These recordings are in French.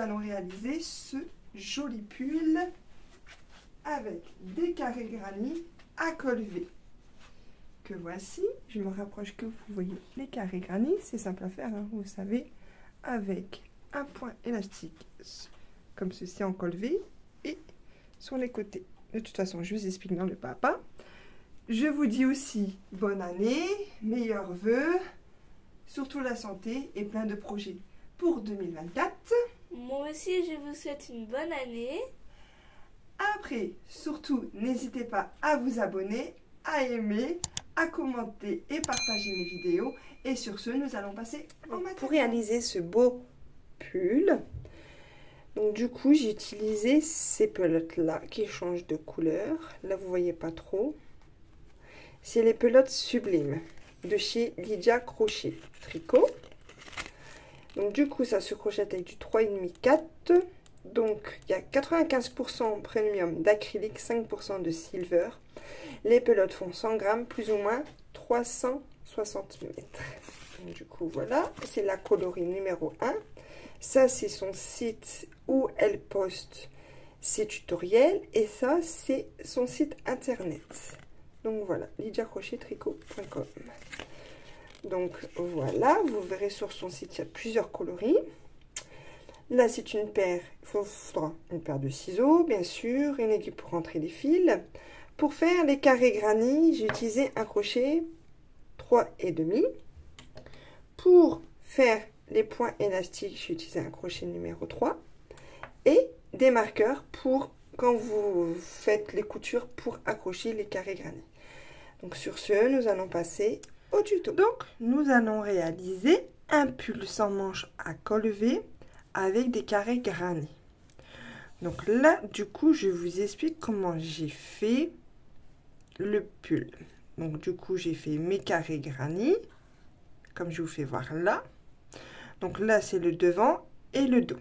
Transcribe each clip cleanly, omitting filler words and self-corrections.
allons réaliser ce joli pull avec des carrés granit à col V. Que voici, je me rapproche que vous voyez les carrés granit, c'est simple à faire, hein, vous savez, avec un point élastique comme ceci en col V et sur les côtés. De toute façon, je vous explique dans le pas à pas. Je vous dis aussi bonne année, meilleurs vœux, surtout la santé et plein de projets pour 2024. Moi aussi, je vous souhaite une bonne année. Après, surtout, n'hésitez pas à vous abonner, à aimer, à commenter et partager mes vidéos. Et sur ce, nous allons passer au matériel. Pour réaliser ce beau pull, donc du coup, j'ai utilisé ces pelotes-là qui changent de couleur. Là, vous voyez pas trop. C'est les pelotes sublimes de chez Lydia Crochet Tricot. Donc du coup, ça se crochette avec du 3,5-4. Donc, il y a 95% premium d'acrylique, 5% de silver. Les pelotes font 100 grammes, plus ou moins 360 mètres. Donc, du coup, voilà, c'est la coloris numéro 1. Ça, c'est son site où elle poste ses tutoriels. Et ça, c'est son site internet. Donc, voilà, lydiacrochettricot.com. Donc, voilà, vous verrez sur son site, il y a plusieurs coloris. Là, c'est une paire, il faudra une paire de ciseaux, bien sûr, une aiguille pour rentrer les fils. Pour faire les carrés granit, j'ai utilisé un crochet 3,5. Pour faire les points élastiques, j'ai utilisé un crochet numéro 3. Et des marqueurs pour quand vous faites les coutures pour accrocher les carrés granit. Donc, sur ce, nous allons passer au tuto. Donc, nous allons réaliser un pull sans manches à col V avec des carrés granit. Donc là, du coup, je vous explique comment j'ai fait le pull. Donc du coup, j'ai fait mes carrés granit, comme je vous fais voir là. Donc là, c'est le devant et le dos.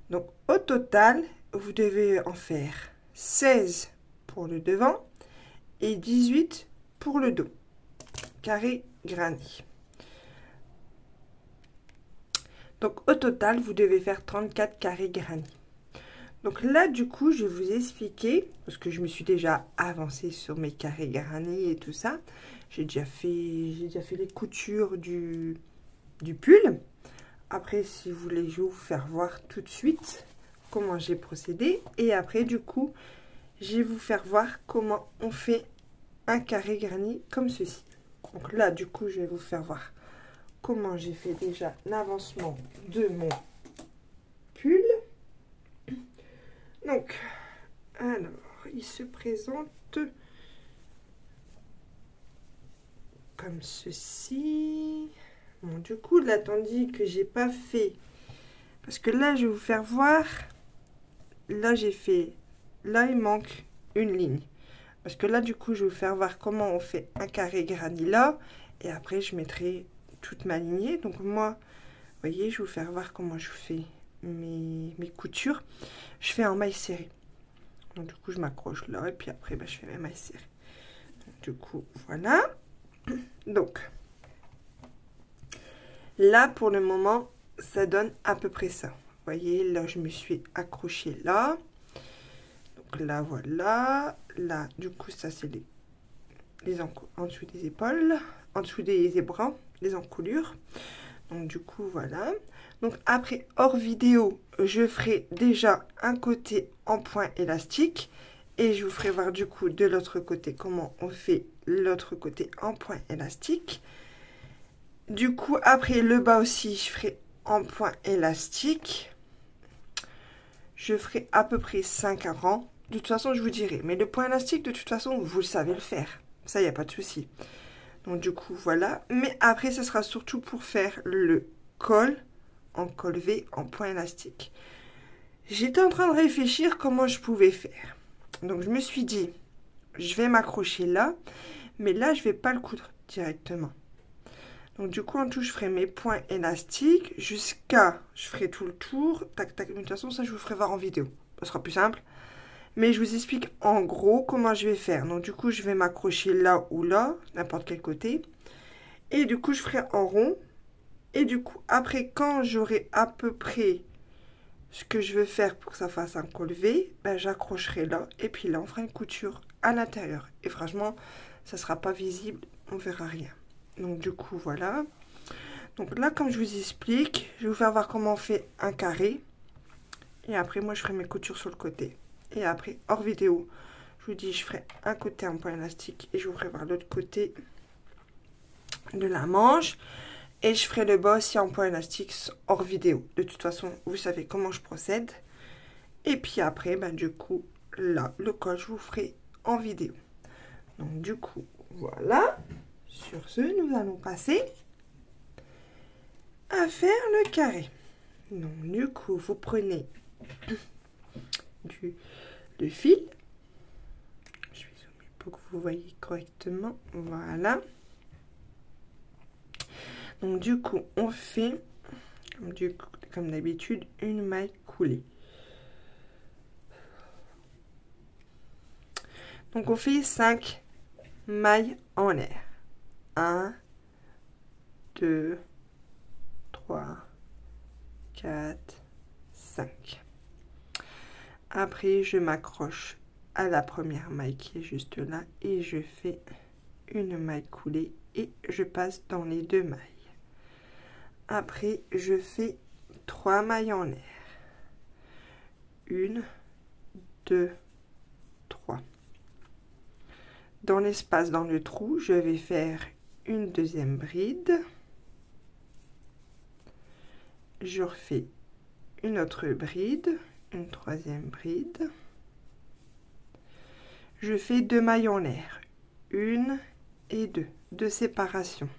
Donc au total, vous devez en faire 16 pour le devant et 18 pour le dos. Carré granit. Donc, au total, vous devez faire 34 carrés granit. Donc là, du coup, je vais vous expliquer, parce que je me suis déjà avancée sur mes carrés granit et tout ça. J'ai déjà fait les coutures du pull. Après, si vous voulez, je vais vous faire voir tout de suite comment j'ai procédé. Et après, du coup, je vais vous faire voir comment on fait un carré granit comme ceci. Donc là, du coup, je vais vous faire voir comment j'ai fait déjà l'avancement de mon pull. Donc, alors, il se présente comme ceci. Bon, du coup, là, tandis que j'ai pas fait, parce que là, je vais vous faire voir, là, j'ai fait, là, il manque une ligne. Parce que là, du coup, je vais vous faire voir comment on fait un carré granit là, et après, je mettrai toute ma lignée. Donc moi, vous voyez, je vais vous faire voir comment je fais mes coutures. Je fais en maille serrée. Donc du coup, je m'accroche là et puis après, je fais mes mailles serrées. Donc, du coup, voilà. Donc là, pour le moment, ça donne à peu près ça. Vous voyez, là, je me suis accrochée là. Donc là, voilà. Là, du coup, ça, c'est les en dessous des épaules, en dessous des bras, les encoulures. Donc du coup, voilà. Donc après, hors vidéo, je ferai déjà un côté en point élastique. Et je vous ferai voir du coup de l'autre côté comment on fait l'autre côté en point élastique. Du coup, après le bas aussi, je ferai en point élastique. Je ferai à peu près 5 rangs. De toute façon, je vous dirai. Mais le point élastique, de toute façon, vous le savez le faire. Ça, il n'y a pas de souci. Donc, du coup, voilà. Mais après, ce sera surtout pour faire le col en col V en point élastique. J'étais en train de réfléchir comment je pouvais faire. Donc, je me suis dit, je vais m'accrocher là. Mais là, je ne vais pas le coudre directement. Donc, du coup, en tout, je ferai mes points élastiques jusqu'à... Je ferai tout le tour. Tac, tac. Mais de toute façon, ça, je vous ferai voir en vidéo. Ça sera plus simple. Mais je vous explique en gros comment je vais faire. Donc, du coup, je vais m'accrocher là ou là, n'importe quel côté. Et du coup, je ferai en rond. Et du coup, après, quand j'aurai à peu près ce que je veux faire pour que ça fasse un col V, ben, j'accrocherai là et puis là on fera une couture à l'intérieur. Et franchement, ça sera pas visible, on verra rien. Donc du coup voilà. Donc là, comme je vous explique, je vais vous faire voir comment on fait un carré. Et après, moi je ferai mes coutures sur le côté. Et après, hors vidéo, je vous dis, je ferai un côté en point élastique et je vous ferai voir l'autre côté de la manche. Et je ferai le bas aussi en point élastique hors vidéo. De toute façon, vous savez comment je procède. Et puis après, ben, du coup, là, le col, je vous ferai en vidéo. Donc du coup, voilà. Sur ce, nous allons passer à faire le carré. Donc du coup, vous prenez le fil. Je vais zoomer pour que vous voyez correctement. Voilà. Donc du coup, on fait, comme d'habitude, une maille coulée. Donc on fait 5 mailles en l'air. 1, 2, 3, 4, 5. Après, je m'accroche à la première maille qui est juste là et je fais une maille coulée et je passe dans les 2 mailles. Après, je fais 3 mailles en l'air. 1, 2, 3. Dans l'espace, dans le trou, je vais faire une deuxième bride. Je refais une autre bride, une troisième bride. Je fais 2 mailles en l'air, 1 et 2, de séparation.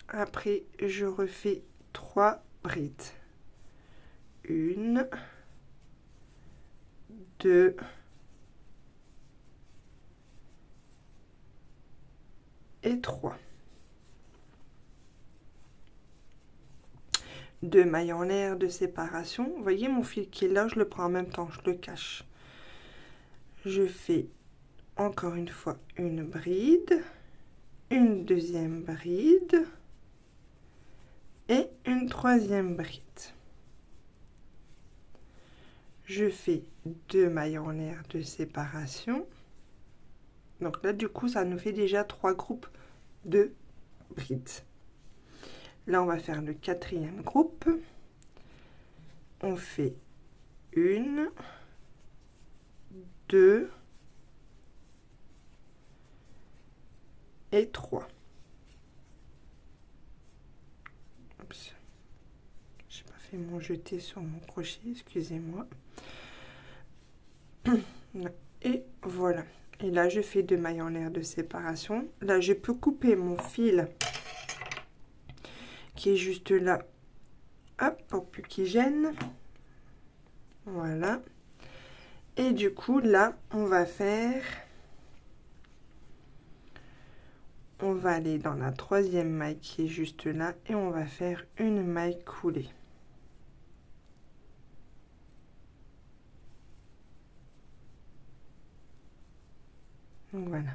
Après, je refais 3 brides. 1, 2 et 3. 2 mailles en l'air de séparation. Vous voyez mon fil qui est là, je le prends en même temps, je le cache. Je fais encore une fois une bride, une deuxième bride et une troisième bride. Je fais 2 mailles en l'air de séparation. Donc là, du coup, ça nous fait déjà 3 groupes de brides. Là, on va faire le 4e groupe. On fait 1, 2 et 3. Oups. J'ai pas fait mon jeté sur mon crochet, excusez-moi. Et voilà. Et là, je fais 2 mailles en l'air de séparation. Là, je peux couper mon fil qui est juste là, hop, pour plus qu'il gêne. Voilà. Et du coup, là, on va aller dans la 3e maille qui est juste là et on va faire une maille coulée. Donc voilà.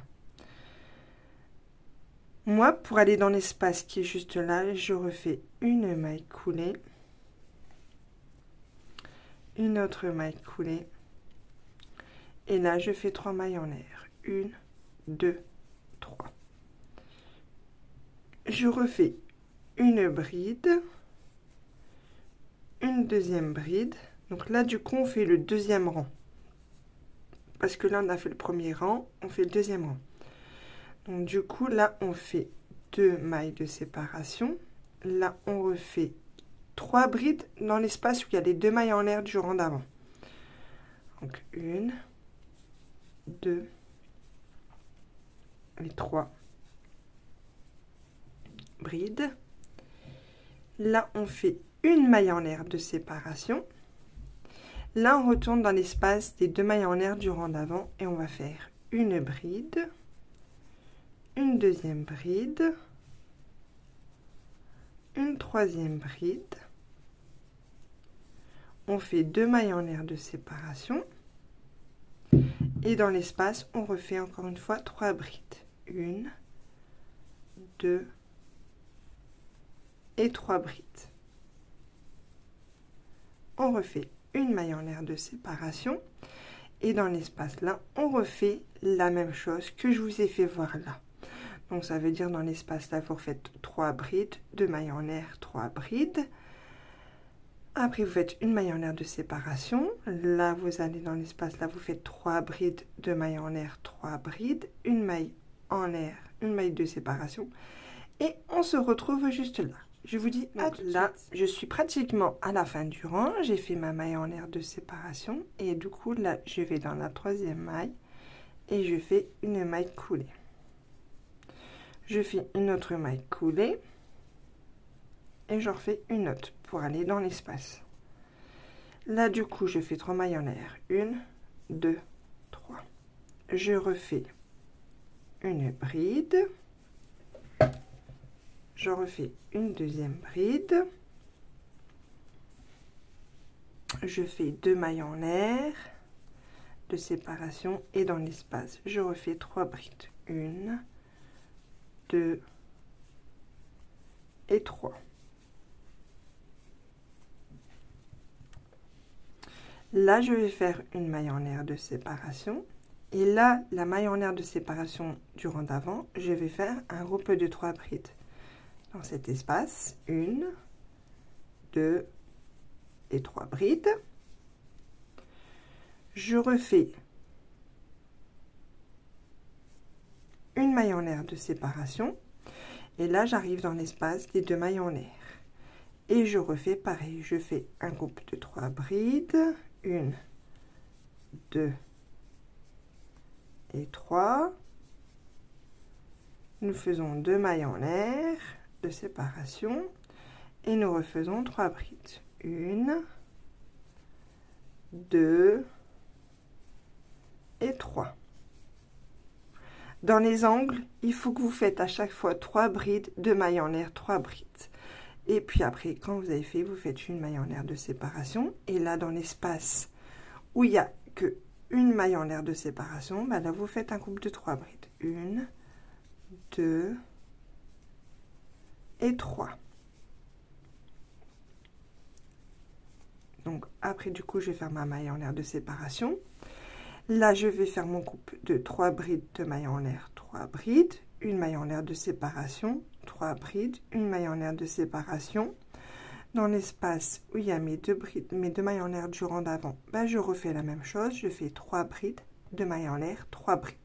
Moi, pour aller dans l'espace qui est juste là, je refais une maille coulée, une autre maille coulée, et là, je fais 3 mailles en l'air. 1, 2, 3. Je refais une bride, une deuxième bride. Donc là, du coup, on fait le 2e rang. Parce que là, on a fait le 1er rang, on fait le 2e rang. Donc du coup, là, on fait 2 mailles de séparation. Là, on refait 3 brides dans l'espace où il y a les 2 mailles en l'air du rang d'avant. Donc 1, 2 et 3 brides. Là, on fait une maille en l'air de séparation. Là, on retourne dans l'espace des 2 mailles en l'air du rang d'avant et on va faire une bride, une deuxième bride, une troisième bride. On fait 2 mailles en l'air de séparation. Et dans l'espace, on refait encore une fois 3 brides. 1, 2 et 3 brides. on refait une maille en l'air de séparation. Et dans l'espace là, on refait la même chose que je vous ai fait voir là. Donc ça veut dire dans l'espace là, vous faites 3 brides, 2 mailles en l'air, 3 brides. Après, vous faites une maille en l'air de séparation. Là, vous allez dans l'espace là, vous faites 3 brides, 2 mailles en l'air, 3 brides, une maille en l'air, une maille de séparation. Et on se retrouve juste là. Je vous dis à tout de suite. Là, je suis pratiquement à la fin du rang. J'ai fait ma maille en l'air de séparation. Et du coup, là, je vais dans la 3e maille. Et je fais une maille coulée. Je fais une autre maille coulée. Et je refais une autre pour aller dans l'espace. Là, du coup, je fais 3 mailles en l'air. 1, 2, 3. Je refais une bride. Je refais une deuxième bride, je fais 2 mailles en l'air de séparation et dans l'espace je refais 3 brides, 1, 2 et 3. Là je vais faire une maille en l'air de séparation et là la maille en l'air de séparation du rang d'avant, je vais faire un groupe de 3 brides. Dans cet espace, 1, 2 et 3 brides. Je refais une maille en l'air de séparation et là j'arrive dans l'espace des 2 mailles en l'air et je refais pareil, je fais un groupe de 3 brides, 1, 2 et 3. Nous faisons 2 mailles en l'air de séparation et nous refaisons 3 brides, 1, 2 et 3. Dans les angles, il faut que vous faites à chaque fois 3 brides, 2 mailles en l'air, 3 brides. Et puis après, quand vous avez fait, vous faites une maille en l'air de séparation. Et là, dans l'espace où il n'y a que une maille en l'air de séparation, bah là, vous faites un groupe de 3 brides. 1, 2 et 3. Donc après du coup je vais faire ma maille en l'air de séparation. Là je vais faire mon groupe de 3 brides de mailles en l'air, 3 brides, une maille en l'air de séparation, 3 brides, une maille en l'air de séparation. Dans l'espace où il y a mes 2 brides, mes 2 mailles en l'air du rang d'avant, bah, je refais la même chose, je fais 3 brides, 2 mailles en l'air, 3 brides,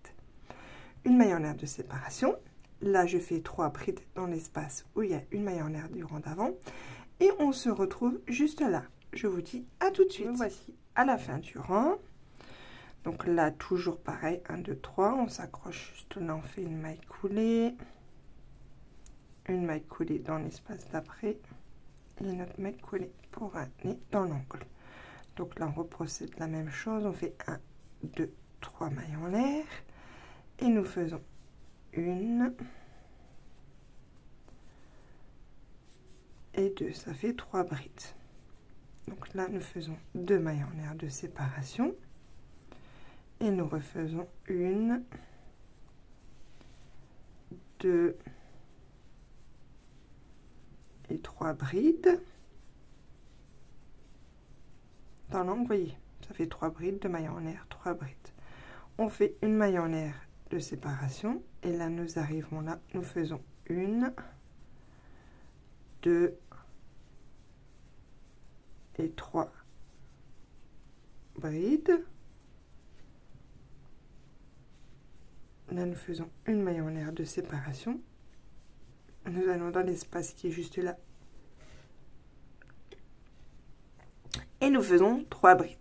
une maille en l'air de séparation. Là, je fais 3 brides dans l'espace où il y a une maille en l'air du rang d'avant. Et on se retrouve juste là. Je vous dis à tout de suite. Nous voici à la fin du rang. Donc là, toujours pareil. 1, 2, 3. On s'accroche juste là. On fait une maille coulée. Une maille coulée dans l'espace d'après. Et une autre maille coulée pour aller dans l'angle. Donc là, on reprocède la même chose. On fait 1, 2, 3 mailles en l'air. Et nous faisons 1 et 2, ça fait 3 brides. Donc là nous faisons 2 mailles en l'air de séparation et nous refaisons 1, 2 et 3 brides dans l'angle. Vous voyez, ça fait 3 brides, 2 mailles en l'air, 3 brides. On fait une maille en l'air de séparation et là nous arrivons là, nous faisons 1, 2 et 3 brides. Là nous faisons une maille en l'air de séparation. Nous allons dans l'espace qui est juste là et nous faisons 3 brides.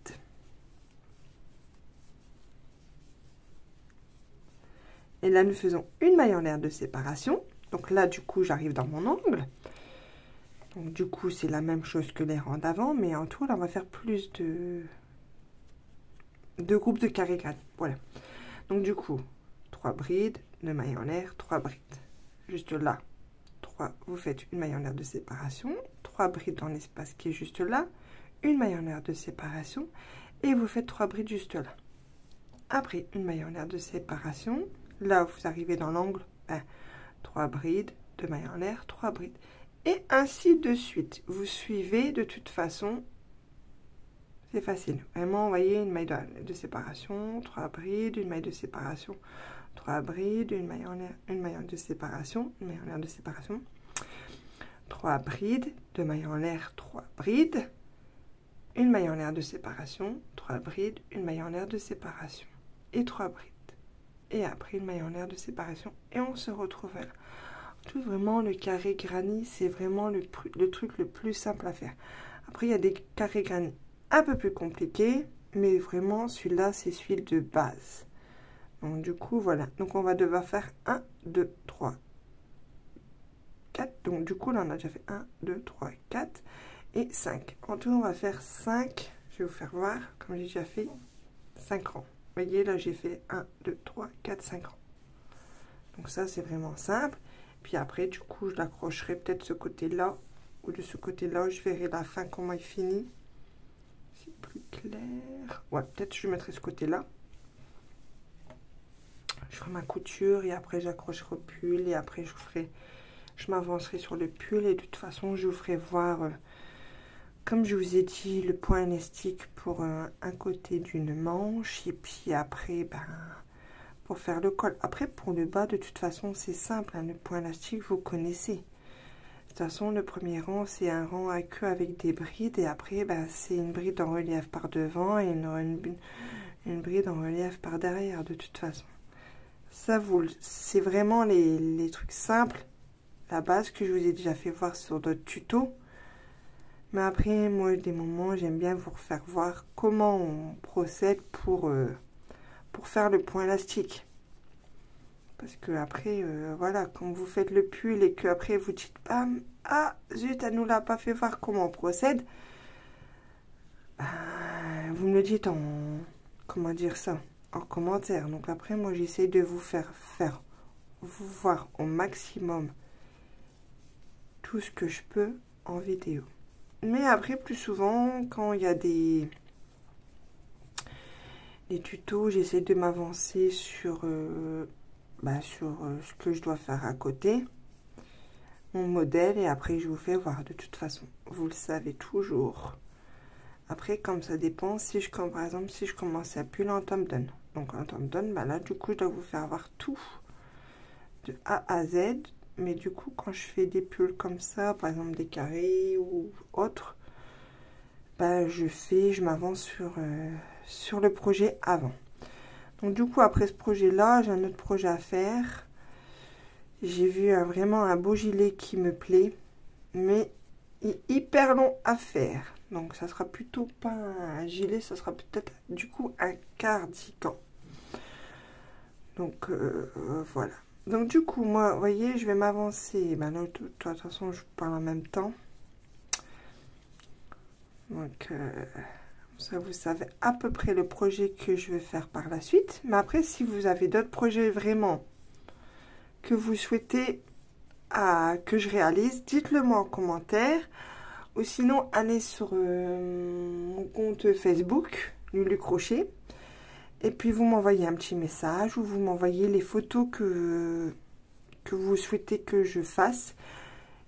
Et là, nous faisons une maille en l'air de séparation. Donc là, du coup, j'arrive dans mon angle. Donc du coup, c'est la même chose que les rangs d'avant, mais en tout, là, on va faire plus de groupes de carrés grands. Voilà. Donc du coup, 3 brides, 2 mailles en l'air, 3 brides. Juste là, 3, vous faites une maille en l'air de séparation, 3 brides dans l'espace qui est juste là, une maille en l'air de séparation, et vous faites 3 brides juste là. Après, une maille en l'air de séparation. Là où vous arrivez dans l'angle, 3 brides, 2 mailles en l'air, 3 brides. Et ainsi de suite. Vous suivez de toute façon C'est facile. Vraiment, vous voyez, une maille de séparation, 3 brides, une maille de séparation, 3 brides, une maille en l'air de séparation, une maille en l'air de séparation, 3 brides, 2 mailles en l'air, 3 brides, une maille en l'air de séparation, 3 brides, une maille en l'air de séparation et 3 brides. Et après une maille en l'air de séparation et on se retrouve là. Tout vraiment le carré granny, c'est vraiment le truc le plus simple à faire. Après il y a des carrés granny un peu plus compliqués, mais vraiment celui-là c'est celui de base. Donc du coup voilà, donc on va devoir faire 1, 2, 3, 4. Donc du coup là on a déjà fait 1, 2, 3, 4 et 5. En tout on va faire 5, je vais vous faire voir, comme j'ai déjà fait 5 rangs. Vous voyez là j'ai fait 1, 2, 3, 4, 5 rangs. Donc ça c'est vraiment simple. Puis après du coup je l'accrocherai peut-être ce côté-là ou de ce côté-là, je verrai la fin comment il finit. C'est plus clair. Ouais, peut-être je mettrai ce côté-là. Je ferai ma couture et après j'accrocherai au pull et après je m'avancerai sur le pull et de toute façon je vous ferai voir, comme je vous ai dit, le point élastique pour un côté d'une manche et puis après ben, pour faire le col. Après pour le bas de toute façon c'est simple, hein, le point élastique vous connaissez. De toute façon le premier rang c'est un rang à queue avec des brides et après ben, c'est une bride en relief par devant et une bride en relief par derrière de toute façon. Ça c'est vraiment les trucs simples, la base que je vous ai déjà fait voir sur d'autres tutos. Mais après moi des moments j'aime bien vous faire voir comment on procède pour faire le point élastique. Parce que après, voilà, quand vous faites le pull et que après vous dites, bam, ah, zut, elle nous l'a pas fait voir comment on procède. Vous me le dites en, comment dire ça, en commentaire. Donc après, moi, j'essaie de vous faire vous voir au maximum tout ce que je peux en vidéo. Mais après, plus souvent, quand il y a des tutos, j'essaie de m'avancer sur ce que je dois faire à côté, mon modèle, et après je vous fais voir. De toute façon, vous le savez toujours. Après, comme ça dépend, si je, par exemple, si je commence à pull en tom donne. Donc en tom donne, bah là, du coup, je dois vous faire voir tout de A à Z. Mais du coup, quand je fais des pulls comme ça, par exemple des carrés ou autres, bah, je m'avance sur le projet avant. Donc du coup, après ce projet-là, j'ai un autre projet à faire. J'ai vu vraiment un beau gilet qui me plaît, mais il est hyper long à faire. Donc ça sera plutôt pas un gilet, ça sera peut-être du coup un cardigan. Donc voilà. Donc du coup, moi, vous voyez, je vais m'avancer. Ben là, de toute façon, je vous parle en même temps. Donc... ça, vous savez à peu près le projet que je vais faire par la suite. Mais après, si vous avez d'autres projets vraiment que vous souhaitez que je réalise, dites-le moi en commentaire. Ou sinon, allez sur mon compte Facebook, Lulu Crochet. Et puis, vous m'envoyez un petit message ou vous m'envoyez les photos que vous souhaitez que je fasse.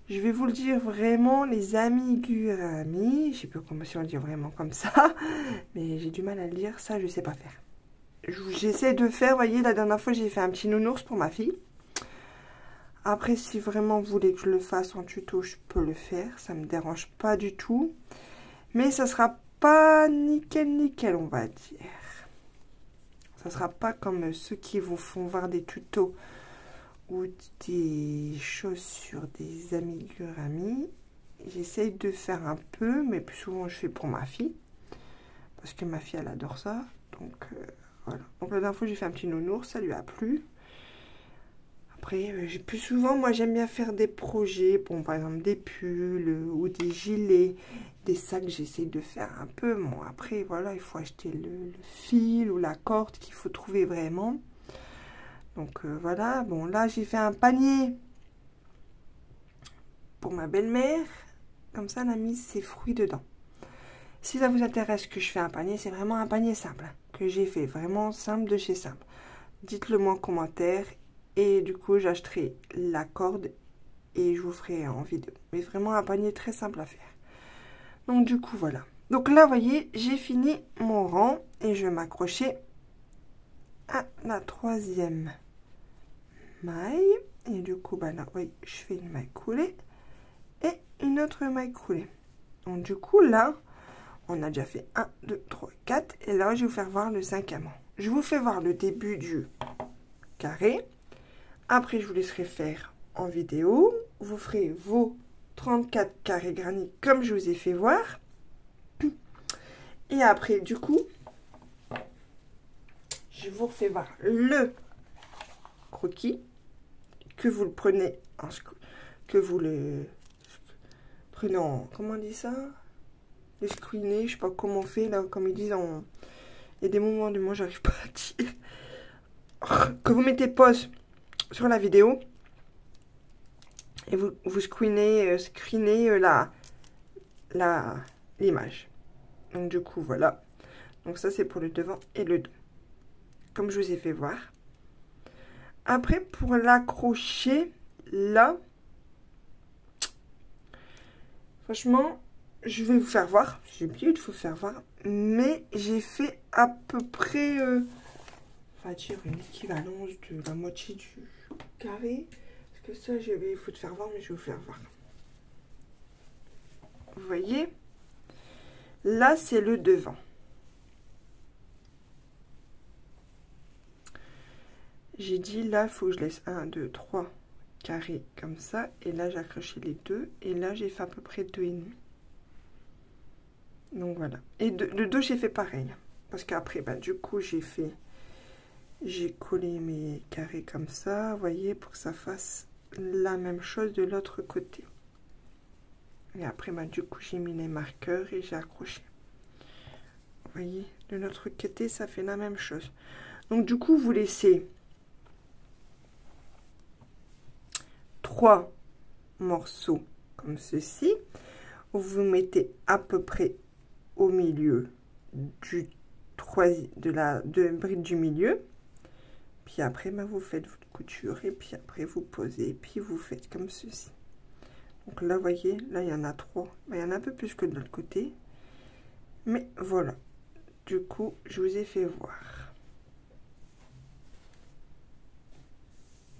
Je vais vous le dire vraiment, les amigurumis, je sais pas comment si on dit vraiment comme ça, mais j'ai du mal à le dire, ça je sais pas faire. J'essaie de faire, vous voyez, la dernière fois j'ai fait un petit nounours pour ma fille. Après, si vraiment vous voulez que je le fasse en tuto, je peux le faire, ça me dérange pas du tout. Mais ça sera pas nickel, on va dire. Ça sera pas comme ceux qui vous font voir des tutos ou des choses sur des amigurumis. J'essaye de faire un peu, mais plus souvent je fais pour ma fille, parce que ma fille elle adore ça. Donc voilà. Donc la dernière fois j'ai fait un petit nounours, ça lui a plu. Après plus souvent moi j'aime bien faire des projets, bon par exemple des pulls ou des gilets, des sacs, j'essaye de faire un peu. Bon après voilà, il faut acheter le fil ou la corde qu'il faut trouver vraiment. Donc voilà, bon là j'ai fait un panier pour ma belle-mère, comme ça elle a mis ses fruits dedans. Si ça vous intéresse que je fais un panier, c'est vraiment un panier simple, hein, que j'ai fait, vraiment simple de chez simple. Dites-le moi en commentaire et du coup j'achèterai la corde et je vous ferai en vidéo. Mais vraiment un panier très simple à faire. Donc du coup voilà, Donc là, vous voyez, j'ai fini mon rang et je vais m'accrocher à la 3e maille. Et du coup, bah là, oui, je fais une maille coulée et une autre maille coulée. Donc du coup, là, on a déjà fait 1, 2, 3, 4. Et là, je vais vous faire voir le 5e rang. Je vous fais voir le début du carré. Après, je vous laisserai faire en vidéo. Vous ferez vos 34 carrés granit comme je vous ai fait voir. Et après, du coup, je vous refais voir le croquis, que vous le prenez, que vous le prenez en, comment on dit ça? Le screener, je sais pas comment on fait, là, comme ils disent en... Il y a des moments du moment, j'arrive pas à dire. Que vous mettez pause sur la vidéo et vous screenez l'image. Donc du coup, voilà. Donc ça, c'est pour le devant et le dos. Comme je vous ai fait voir. Après, pour l'accrocher, là, franchement, je vais vous faire voir. J'ai oublié de vous faire voir. Mais j'ai fait à peu près, on va dire, une équivalence de la moitié du carré. Parce que ça, il faut te faire voir, mais je vais vous faire voir. Vous voyez? Là, c'est le devant. J'ai dit, là, il faut que je laisse 1, 2, 3 carrés comme ça. Et là, j'ai accroché les deux. Et là, j'ai fait à peu près 2,5. Donc, voilà. Et le dos, j'ai fait pareil. Parce qu'après, bah, du coup, j'ai collé mes carrés comme ça. Vous voyez, pour que ça fasse la même chose de l'autre côté. Et après, bah, du coup, j'ai mis les marqueurs et j'ai accroché. Vous voyez, de l'autre côté, ça fait la même chose. Donc, du coup, vous laissez 3 morceaux comme ceci. Vous mettez à peu près au milieu de bride du milieu. Puis après, bah, vous faites votre couture et puis après, vous posez. Et puis, vous faites comme ceci. Donc là, vous voyez, là, il y en a 3. Bah, il y en a un peu plus que de l'autre côté. Mais voilà. Du coup, je vous ai fait voir.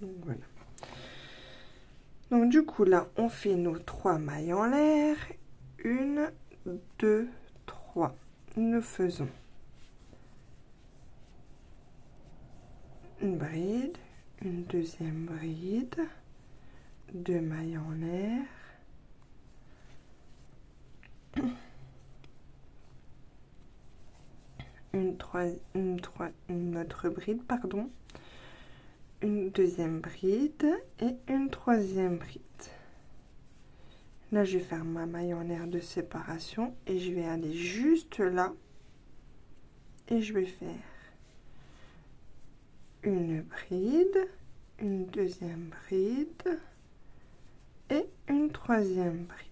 Donc voilà. Donc du coup, là, on fait nos 3 mailles en l'air. 1, 2, 3. Nous faisons une bride, une deuxième bride, 2 mailles en l'air. Une autre bride, pardon, une deuxième bride et une troisième bride. Là, je vais faire ma maille en l'air de séparation et je vais aller juste là et je vais faire une bride, une deuxième bride et une troisième bride.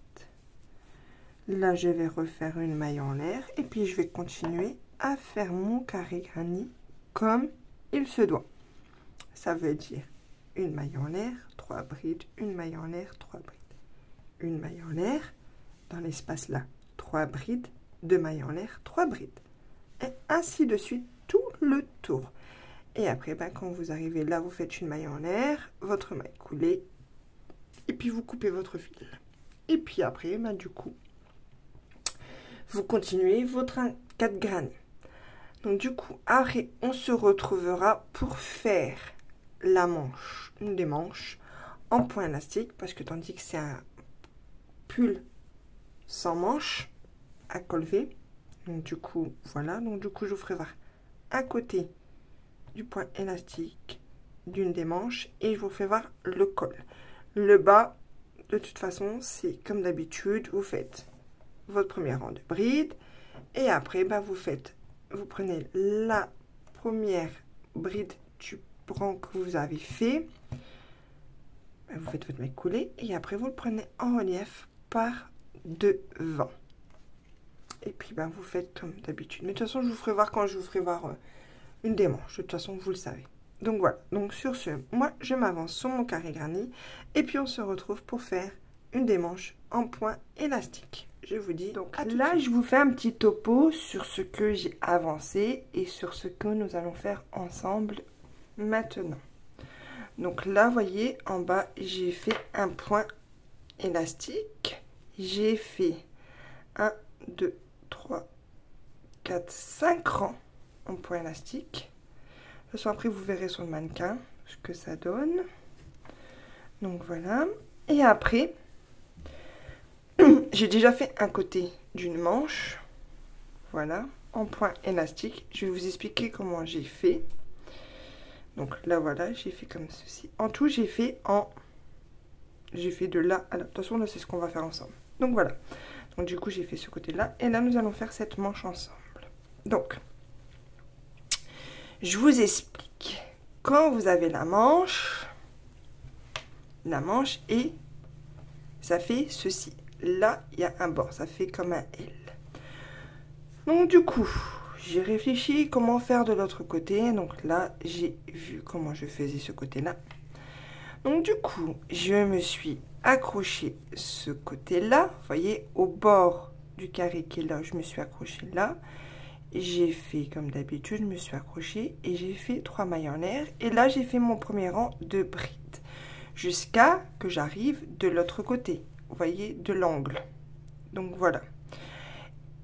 Là, je vais refaire une maille en l'air et puis je vais continuer à faire mon carré granit comme il se doit. Ça veut dire une maille en l'air, 3 brides, une maille en l'air, 3 brides. Une maille en l'air, dans l'espace là, 3 brides, 2 mailles en l'air, 3 brides. Et ainsi de suite, tout le tour. Et après, ben, quand vous arrivez là, vous faites une maille en l'air, votre maille coulée, et puis vous coupez votre fil. Et puis après, ben, du coup, vous continuez votre 4 granits. Donc du coup, après, on se retrouvera pour faire la manche, une des manches en point élastique, parce que tandis que c'est un pull sans manche à col V. Donc du coup, voilà. Donc du coup, je vous ferai voir un côté du point élastique d'une des manches et je vous fais voir le col. Le bas, de toute façon, c'est comme d'habitude, vous faites votre premier rang de bride et après, bah, vous prenez la première bride du rang que vous avez fait, bah, vous faites votre maille coulée et après vous le prenez en relief par devant. Et puis bah, vous faites comme d'habitude. Mais de toute façon, je vous ferai voir quand je vous ferai voir une des manches. De toute façon, vous le savez. Donc voilà. Donc sur ce, moi, je m'avance sur mon carré granit. Et puis on se retrouve pour faire une des manches en point élastique. Je vous dis donc là, je vous fais un petit topo sur ce que j'ai avancé et sur ce que nous allons faire ensemble maintenant. Donc là, voyez, en bas, j'ai fait un point élastique. J'ai fait 1, 2, 3, 4, 5 rangs en point élastique. De toute façon, après, vous verrez sur le mannequin ce que ça donne. Donc voilà. Et après, j'ai déjà fait un côté d'une manche. Voilà, en point élastique. Je vais vous expliquer comment j'ai fait. Donc là, voilà, j'ai fait comme ceci. En tout, j'ai fait de là à là. De toute façon, là, c'est ce qu'on va faire ensemble. Donc voilà. Donc du coup, j'ai fait ce côté-là. Et là, nous allons faire cette manche ensemble. Donc, je vous explique. Quand vous avez la manche et ça fait ceci. Là, il y a un bord. Ça fait comme un L. Donc du coup, j'ai réfléchi comment faire de l'autre côté. Donc là, j'ai vu comment je faisais ce côté-là. Donc du coup, je me suis accroché ce côté-là. Vous voyez, au bord du carré qui est là, je me suis accroché là. J'ai fait comme d'habitude, je me suis accroché et j'ai fait 3 mailles en l'air. Et là, j'ai fait mon premier rang de brides jusqu'à que j'arrive de l'autre côté. Vous voyez, de l'angle. Donc voilà.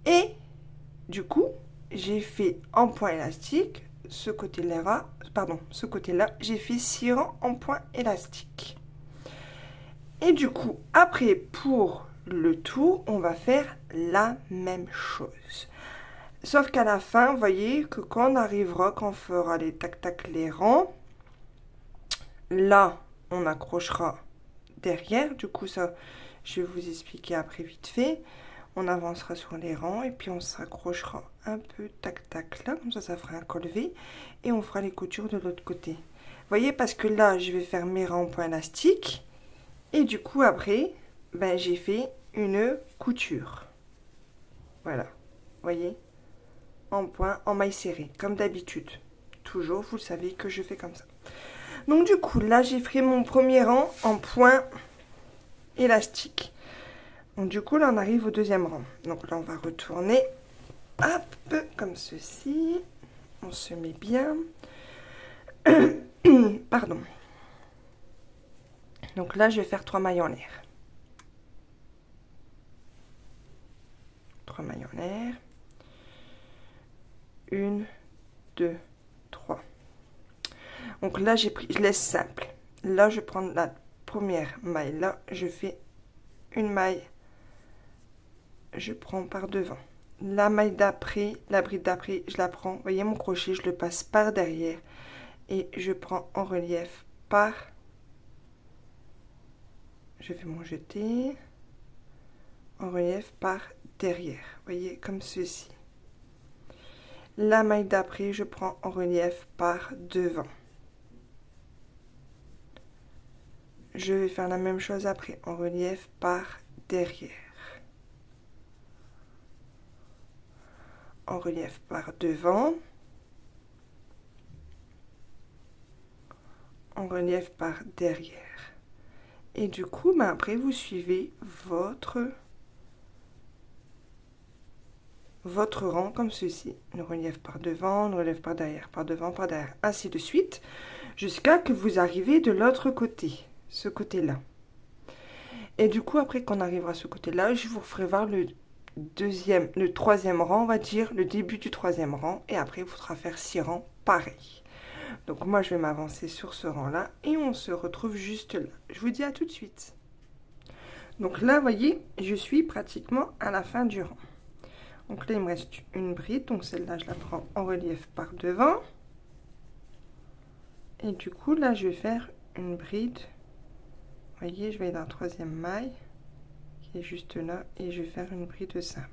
Et du coup, j'ai fait en point élastique ce côté-là, j'ai fait 6 rangs en point élastique. Et du coup, après, pour le tour, on va faire la même chose. Sauf qu'à la fin, vous voyez que quand on arrivera, quand on fera les tac-tac, les rangs, là, on accrochera derrière. Du coup, ça, je vais vous expliquer après vite fait. On avancera sur les rangs et puis on s'accrochera un peu tac-tac là, comme ça fera un col V. Et on fera les coutures de l'autre côté. Vous voyez, parce que là, je vais faire mes rangs en point élastique. Et du coup, après, ben, j'ai fait une couture. Voilà, vous voyez, en point, en maille serrée, comme d'habitude. Toujours, vous le savez que je fais comme ça. Donc du coup, là, j'ai fait mon premier rang en point élastique. Donc du coup, là, on arrive au deuxième rang. Donc là, on va retourner, hop, comme ceci. On se met bien. Pardon. Donc là, je vais faire 3 mailles en l'air. 3 mailles en l'air. 1, 2, 3. Donc là, j'ai pris, je laisse simple. Là, je prends la première maille. Là, je fais une maille. Je prends par devant. La maille d'après, la bride d'après, je la prends. Vous voyez mon crochet, je le passe par derrière. Et je prends en relief par... Je vais mon jeter. En relief par derrière. Vous voyez, comme ceci. La maille d'après, je prends en relief par devant. Je vais faire la même chose après, en relief par derrière. En relief par devant. En relief par derrière. Et du coup, ben après, vous suivez votre rang comme ceci. Le relief par devant, le relief par derrière, par devant, par derrière, ainsi de suite, jusqu'à que vous arrivez de l'autre côté, ce côté-là. Et du coup, après qu'on arrivera à ce côté-là, je vous ferai voir le troisième rang, on va dire, le début du troisième rang. Et après, il faudra faire 6 rangs pareil. Donc moi, je vais m'avancer sur ce rang-là et on se retrouve juste là. Je vous dis à tout de suite. Donc là, vous voyez, je suis pratiquement à la fin du rang. Donc là, il me reste une bride. Donc celle-là, je la prends en relief par devant. Et du coup, là, je vais faire une bride. Vous voyez, je vais dans la troisième maille qui est juste là et je vais faire une bride simple.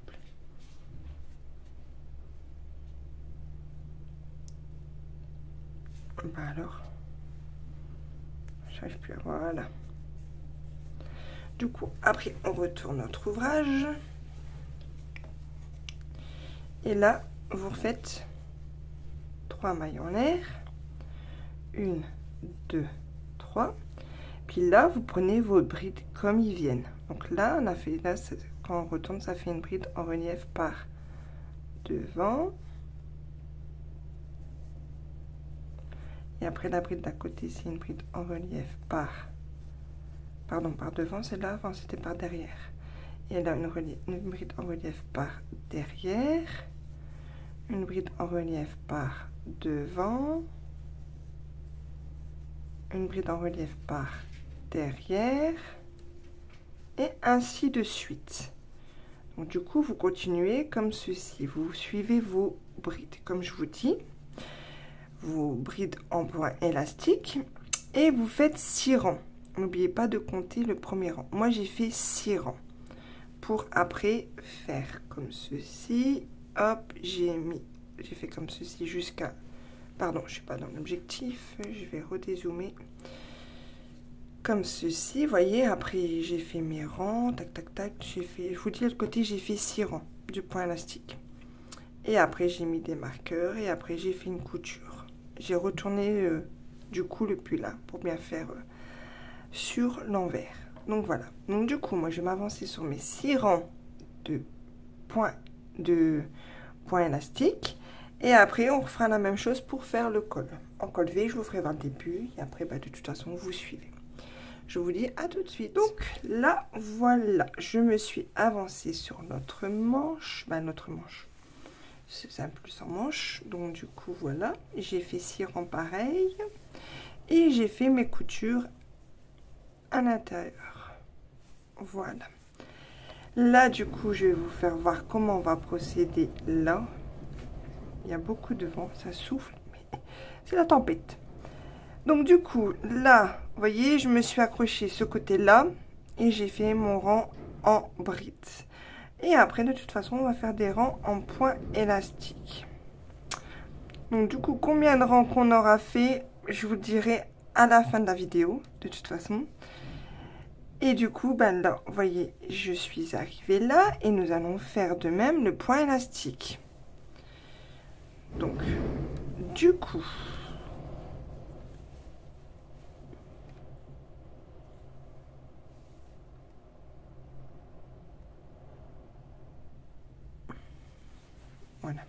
Bah alors, j'arrive plus à voir, voilà. Du coup, après, on retourne notre ouvrage. Et là, vous refaites 3 mailles en l'air. 1, 2, 3. Puis là, vous prenez vos brides comme ils viennent. Donc là, on a fait, là, quand on retourne, ça fait une bride en relief par devant. Et après, la bride d'à côté, c'est une bride en relief par... Pardon, par devant, c'est là, avant, c'était par derrière. Et là, une bride en relief par derrière. Une bride en relief par devant. Une bride en relief par derrière. Et ainsi de suite. Donc, du coup, vous continuez comme ceci. Vous suivez vos brides, comme je vous dis. Vos brides en point élastique. Et vous faites 6 rangs. N'oubliez pas de compter le premier rang. Moi, j'ai fait 6 rangs. Pour après faire comme ceci. Hop, j'ai fait comme ceci jusqu'à... Pardon, je ne suis pas dans l'objectif. Je vais redézoomer. Comme ceci, voyez, après j'ai fait mes rangs, tac, tac, tac. J'ai fait, je vous dis de l'autre côté, j'ai fait 6 rangs du point élastique. Et après, j'ai mis des marqueurs et après, j'ai fait une couture. J'ai retourné du coup le pull là pour bien faire sur l'envers. Donc voilà. Donc du coup, moi, je vais m'avancer sur mes 6 rangs de points élastiques. Et après, on fera la même chose pour faire le col. En col V, je vous ferai voir le début. Et après, bah, de toute façon, vous suivez. Je vous dis à tout de suite. Donc là, voilà. Je me suis avancée sur notre manche. Bah, notre manche. C'est un plus en manche. Donc du coup, voilà. J'ai fait 6 rangs pareils. Et j'ai fait mes coutures à l'intérieur. Voilà. Là, du coup, je vais vous faire voir comment on va procéder là. Il y a beaucoup de vent, ça souffle, mais c'est la tempête. Donc du coup, là, vous voyez, je me suis accrochée ce côté-là et j'ai fait mon rang en bride. Et après, de toute façon, on va faire des rangs en point élastique. Donc du coup, combien de rangs qu'on aura fait, je vous dirai à la fin de la vidéo, de toute façon. Et du coup, ben là, vous voyez, je suis arrivée là et nous allons faire de même le point élastique. Donc, du coup, voilà.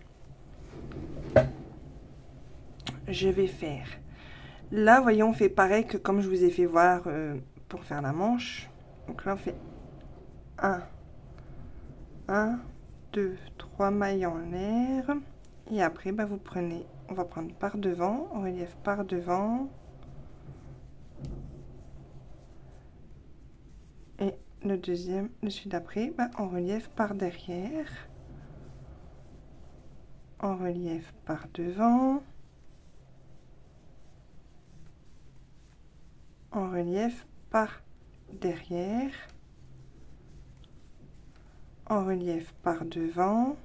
Je vais faire, là, voyons, on fait pareil que comme je vous ai fait voir pour faire la manche. Donc là, on fait 1, 2, 3 mailles en l'air. Et après, bah, vous prenez, on va prendre par devant, en relief par devant. Et le deuxième, le celui d'après, bah, en relief par derrière. En relief par devant. En relief par derrière. En relief par devant.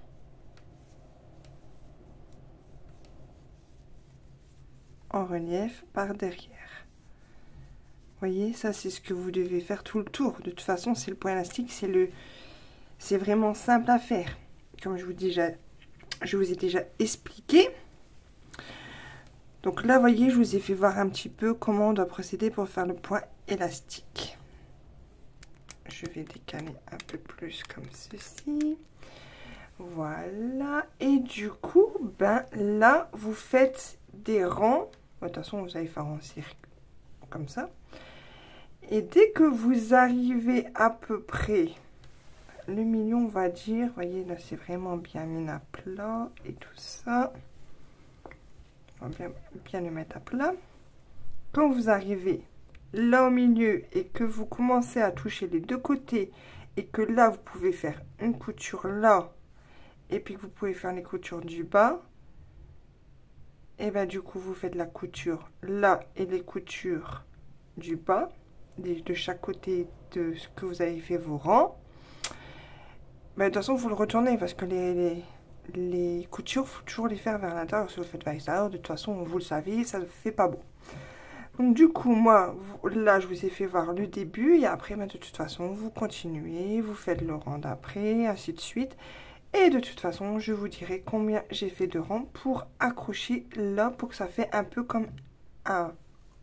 En relief par derrière. Vous voyez, ça c'est ce que vous devez faire tout le tour. De toute façon, c'est le point élastique, c'est vraiment simple à faire. Comme je vous ai déjà expliqué. Donc là, vous voyez, je vous ai fait voir un petit peu comment on doit procéder pour faire le point élastique. Je vais décaler un peu plus comme ceci. Voilà. Et du coup, ben là, vous faites des rangs. De toute façon, vous allez faire en cercle comme ça. Et dès que vous arrivez à peu près le milieu, on va dire, vous voyez, là, c'est vraiment bien mis à plat et tout ça. On va bien le mettre à plat. Quand vous arrivez là au milieu et que vous commencez à toucher les deux côtés et que là, vous pouvez faire une couture là et puis que vous pouvez faire les coutures du bas, et bien du coup, vous faites la couture là et les coutures du bas de chaque côté de ce que vous avez fait vos rangs. Mais de toute façon, vous le retournez parce que les coutures, il faut toujours les faire vers l'intérieur. Si vous le faites vers l'extérieur, de toute façon, vous le savez, ça ne fait pas beau. Donc du coup, moi, là, je vous ai fait voir le début. Et après, ben, de toute façon, vous continuez, vous faites le rang d'après, ainsi de suite. Et de toute façon, je vous dirai combien j'ai fait de rangs pour accrocher là, pour que ça fait un peu comme un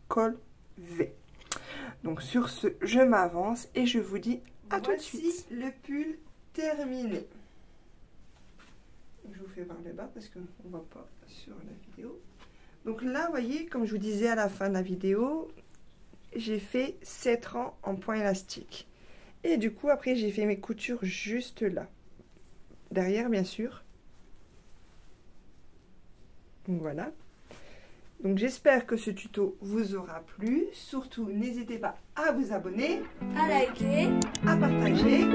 col V. Donc sur ce, je m'avance et je vous dis à tout de suite. Voici Le pull terminé. Je vous fais voir le bas parce qu'on ne voit pas sur la vidéo. Donc là, vous voyez, comme je vous disais à la fin de la vidéo, j'ai fait 7 rangs en point élastique. Et du coup, après, j'ai fait mes coutures juste là. Derrière, bien sûr. Donc voilà. Donc j'espère que ce tuto vous aura plu. Surtout, n'hésitez pas à vous abonner, à liker, à partager.